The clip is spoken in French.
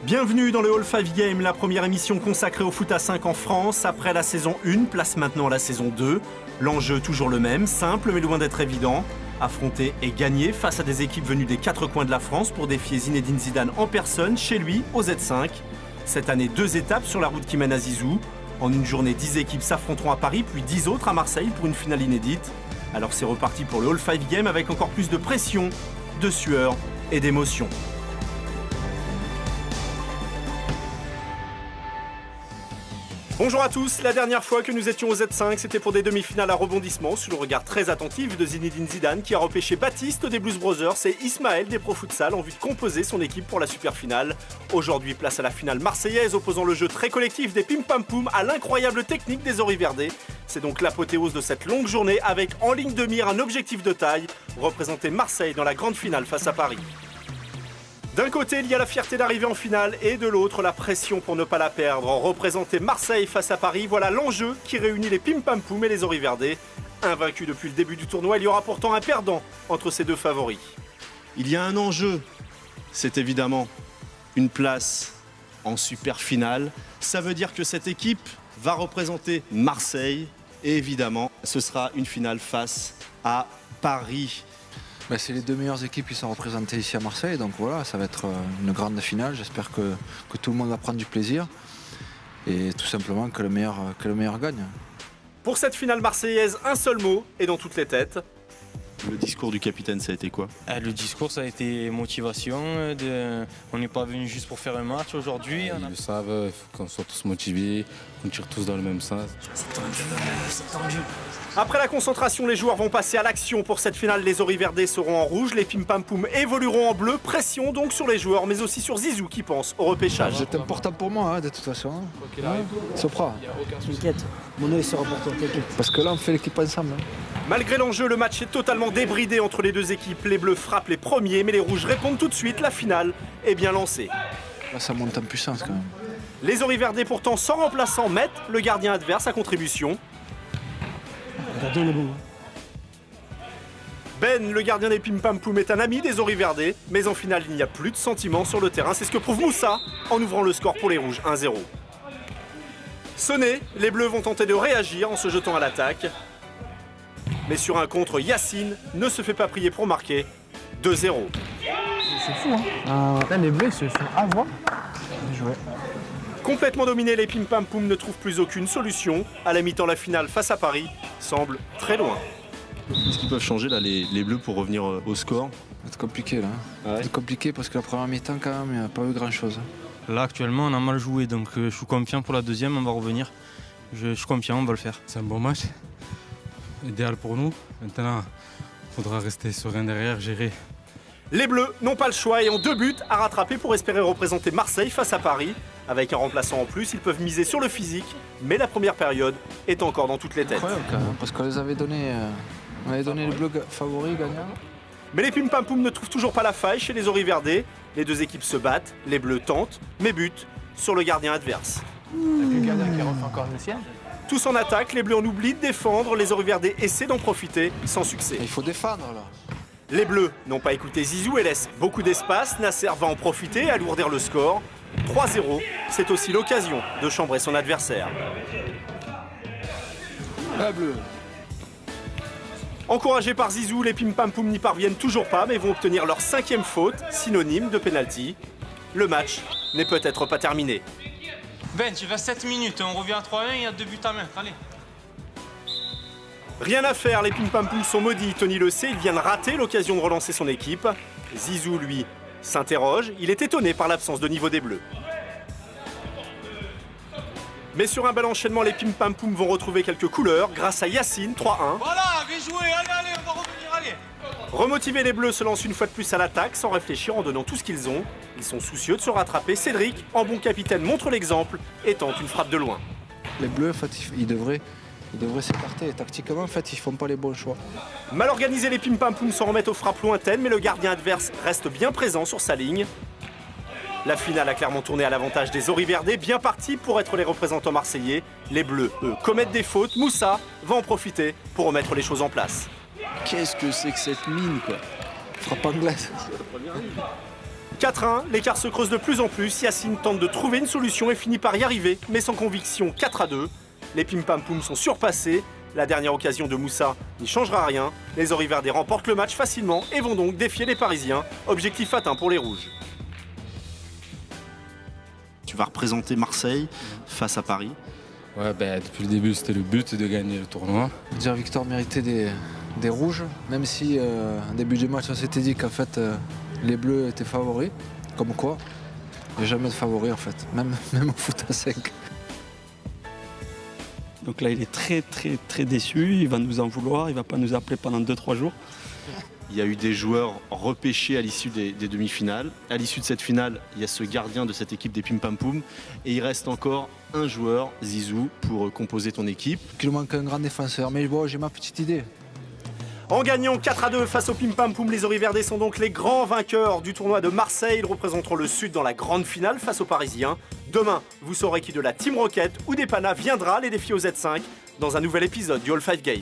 Bienvenue dans le All 5 Game, la première émission consacrée au foot à 5 en France. Après la saison 1, place maintenant la saison 2. L'enjeu toujours le même, simple mais loin d'être évident. Affronter et gagner face à des équipes venues des 4 coins de la France pour défier Zinedine Zidane en personne, chez lui, au Z5. Cette année, 2 étapes sur la route qui mène à Zizou. En une journée, 10 équipes s'affronteront à Paris, puis 10 autres à Marseille pour une finale inédite. Alors c'est reparti pour le All 5 Game avec encore plus de pression, de sueur et d'émotion. Bonjour à tous, la dernière fois que nous étions au Z5, c'était pour des demi-finales à rebondissement sous le regard très attentif de Zinedine Zidane qui a repêché Baptiste des Blues Brothers et Ismaël des Pro Futsal en vue de composer son équipe pour la super finale. Aujourd'hui, place à la finale marseillaise opposant le jeu très collectif des Pim Pam Poum à l'incroyable technique des Oriverdés. C'est donc l'apothéose de cette longue journée avec en ligne de mire un objectif de taille, représenter Marseille dans la grande finale face à Paris. D'un côté, il y a la fierté d'arriver en finale et de l'autre, la pression pour ne pas la perdre. Représenter Marseille face à Paris, voilà l'enjeu qui réunit les Pim Pam Poum et les Oriverdés. Invaincus depuis le début du tournoi, il y aura pourtant un perdant entre ces deux favoris. Il y a un enjeu, c'est évidemment une place en super finale. Ça veut dire que cette équipe va représenter Marseille et évidemment, ce sera une finale face à Paris. C'est les deux meilleures équipes qui sont représentées ici à Marseille, donc voilà, ça va être une grande finale. J'espère que tout le monde va prendre du plaisir et tout simplement que le meilleur gagne. Pour cette finale marseillaise, un seul mot est dans toutes les têtes. Le discours du capitaine, ça a été quoi ? Le discours, ça a été motivation. On n'est pas venu juste pour faire un match aujourd'hui. Ils le savent, il faut qu'on soit tous motivés, qu'on tire tous dans le même sens. C'est tendu. Après la concentration, les joueurs vont passer à l'action. Pour cette finale, les Oriverdés seront en rouge, les Pim Pam Poum évolueront en bleu. Pression donc sur les joueurs, mais aussi sur Zizou qui pense au repêchage. C'est important pour moi, de toute façon. Sopra. T'inquiète, mon œil sera pour toi, t'inquiète. Parce que là, on fait l'équipe ensemble. Malgré l'enjeu, le match est totalement débridé entre les deux équipes. Les Bleus frappent les premiers, mais les Rouges répondent tout de suite. La finale est bien lancée. Là, ça monte en puissance quand même. Les Oriverdés, pourtant sans remplaçant, mettent le gardien adverse à contribution. Regardez le bon. Ben, le gardien des Pim Pam Poum, est un ami des Oriverdés, mais en finale, il n'y a plus de sentiments sur le terrain. C'est ce que prouve Moussa en ouvrant le score pour les Rouges, 1-0. Sonné, les Bleus vont tenter de réagir en se jetant à l'attaque. Mais sur un contre, Yacine ne se fait pas prier pour marquer, 2-0. C'est fou, hein. Là, les Bleus se font avoir. Bien joué. Complètement dominés, les Pim Pam Poum ne trouvent plus aucune solution. À la mi-temps, la finale face à Paris semble très loin. Est-ce qu'ils peuvent changer là, les Bleus pour revenir au score ? C'est compliqué là. C'est compliqué parce que la première mi-temps quand même, il n'y a pas eu grand-chose. Là, actuellement, on a mal joué, donc je suis confiant pour la deuxième, on va revenir. Je suis confiant, on va le faire. C'est un bon match, idéal pour nous. Maintenant, il faudra rester serein derrière, gérer. Les Bleus n'ont pas le choix et ont 2 buts à rattraper pour espérer représenter Marseille face à Paris. Avec un remplaçant en plus, ils peuvent miser sur le physique, mais la première période est encore dans toutes les têtes. Incroyable quand même, parce qu'on les avait donné, les Bleus favoris gagnants. Mais les Pim Pam Poum ne trouvent toujours pas la faille chez les Oriverdés. Les deux équipes se battent, les Bleus tentent, mais butent sur le gardien adverse. Le gardien qui refait encore le sien. Tous en attaque, les Bleus en oublient de défendre, les Oriverdés essaient d'en profiter sans succès. Il faut défendre là. Les Bleus n'ont pas écouté Zizou et laissent beaucoup d'espace. Nasser va en profiter et alourdir le score. 3-0, c'est aussi l'occasion de chambrer son adversaire. La Bleu. Encouragés par Zizou, les Pim Pam Poum n'y parviennent toujours pas, mais vont obtenir leur 5e faute, synonyme de pénalty. Le match n'est peut-être pas terminé. Ben, tu restes 7 minutes, on revient à 3-1, il y a 2 buts à main, allez. Rien à faire, les Pim Pam Poum sont maudits. Tony le sait, il vient de rater l'occasion de relancer son équipe. Zizou, lui, s'interroge. Il est étonné par l'absence de niveau des Bleus. Mais sur un bel enchaînement, les Pim Pam Poum vont retrouver quelques couleurs grâce à Yacine, 3-1. Voilà, bien joué, allez, on va revenir, allez. Remotivés, les Bleus se lancent une fois de plus à l'attaque sans réfléchir en donnant tout ce qu'ils ont. Ils sont soucieux de se rattraper. Cédric, en bon capitaine, montre l'exemple et tente une frappe de loin. Les Bleus, en fait, ils devraient s'écarter. Tactiquement, en fait, ils font pas les bons choix. Mal organisés, les Pim Pam Poum s'en remettent aux frappes lointaines, mais le gardien adverse reste bien présent sur sa ligne. La finale a clairement tourné à l'avantage des Oriverdés, bien partis pour être les représentants marseillais. Les Bleus, eux, commettent des fautes. Moussa va en profiter pour remettre les choses en place. Qu'est-ce que c'est que cette mine, quoi ? Frappe anglaise. 4-1, l'écart se creuse de plus en plus. Yacine tente de trouver une solution et finit par y arriver, mais sans conviction. 4-2. Les Pim Pam Poum sont surpassés. La dernière occasion de Moussa n'y changera rien. Les Oriverdés remportent le match facilement et vont donc défier les Parisiens. Objectif atteint pour les Rouges. Tu vas représenter Marseille face à Paris. Ouais, depuis le début, c'était le but de gagner le tournoi. Dire victoire méritée des Rouges, même si en début du match on s'était dit qu'en fait les Bleus étaient favoris. Comme quoi, il n'y a jamais de favoris en fait, même au foot à 5. Donc là, il est très déçu, il va nous en vouloir, il va pas nous appeler pendant 2-3 jours. Il y a eu des joueurs repêchés à l'issue des demi-finales. À l'issue de cette finale, il y a ce gardien de cette équipe des Pim Pam Poum. Et il reste encore un joueur, Zizou, pour composer ton équipe. Il nous manque un grand défenseur, mais bon, j'ai ma petite idée. En gagnant 4-2 face aux Pim Pam Poum, les Oriverdés sont donc les grands vainqueurs du tournoi de Marseille. Ils représenteront le Sud dans la grande finale face aux Parisiens. Demain, vous saurez qui de la Team Rocket ou des Pana viendra les défier au Z5 dans un nouvel épisode du All 5 Game.